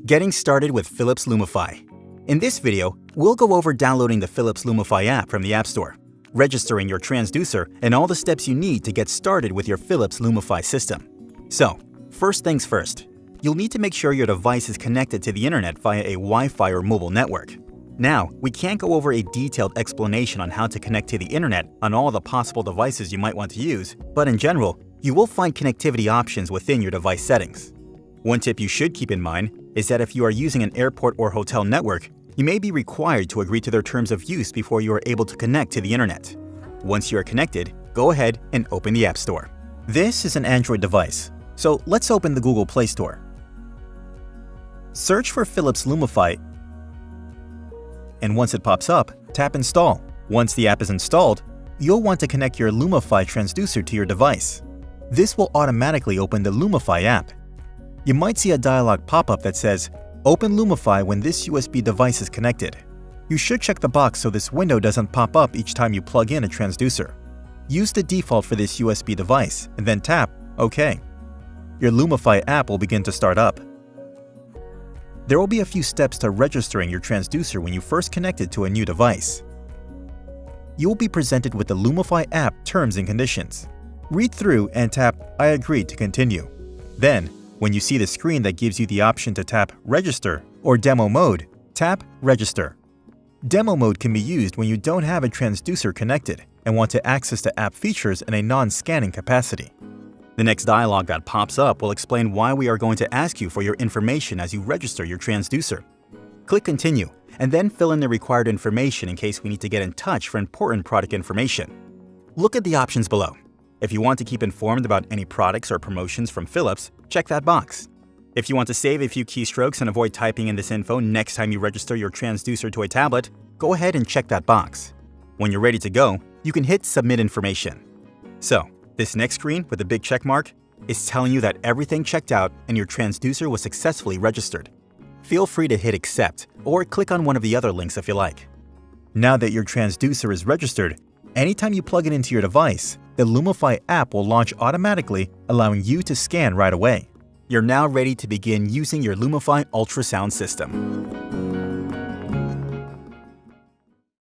Getting started with Philips Lumify. In this video, we'll go over downloading the Philips Lumify app from the App Store, registering your transducer, and all the steps you need to get started with your Philips Lumify system. So, first things first, you'll need to make sure your device is connected to the internet via a Wi-Fi or mobile network. Now, we can't go over a detailed explanation on how to connect to the internet on all the possible devices you might want to use, but in general, you will find connectivity options within your device settings. One tip you should keep in mind is that if you are using an airport or hotel network, you may be required to agree to their terms of use before you are able to connect to the internet. Once you are connected, go ahead and open the App Store. This is an Android device, so let's open the Google Play Store. Search for Philips Lumify, and once it pops up, tap Install. Once the app is installed, you'll want to connect your Lumify transducer to your device. This will automatically open the Lumify app. You might see a dialog pop up that says, "Open Lumify when this USB device is connected." You should check the box so this window doesn't pop up each time you plug in a transducer. Use the default for this USB device and then tap OK. Your Lumify app will begin to start up. There will be a few steps to registering your transducer when you first connect it to a new device. You will be presented with the Lumify app terms and conditions. Read through and tap I agree to continue. Then, when you see the screen that gives you the option to tap Register or Demo Mode, tap Register. Demo Mode can be used when you don't have a transducer connected and want to access the app features in a non-scanning capacity. The next dialog that pops up will explain why we are going to ask you for your information as you register your transducer. Click Continue, and then fill in the required information in case we need to get in touch for important product information. Look at the options below. If you want to keep informed about any products or promotions from Philips, check that box. If you want to save a few keystrokes and avoid typing in this info next time you register your transducer to a tablet, go ahead and check that box. When you're ready to go, you can hit Submit Information. So, this next screen with the big check mark is telling you that everything checked out and your transducer was successfully registered. Feel free to hit Accept or click on one of the other links if you like. Now that your transducer is registered, anytime you plug it into your device, the Lumify app will launch automatically, allowing you to scan right away. You're now ready to begin using your Lumify ultrasound system.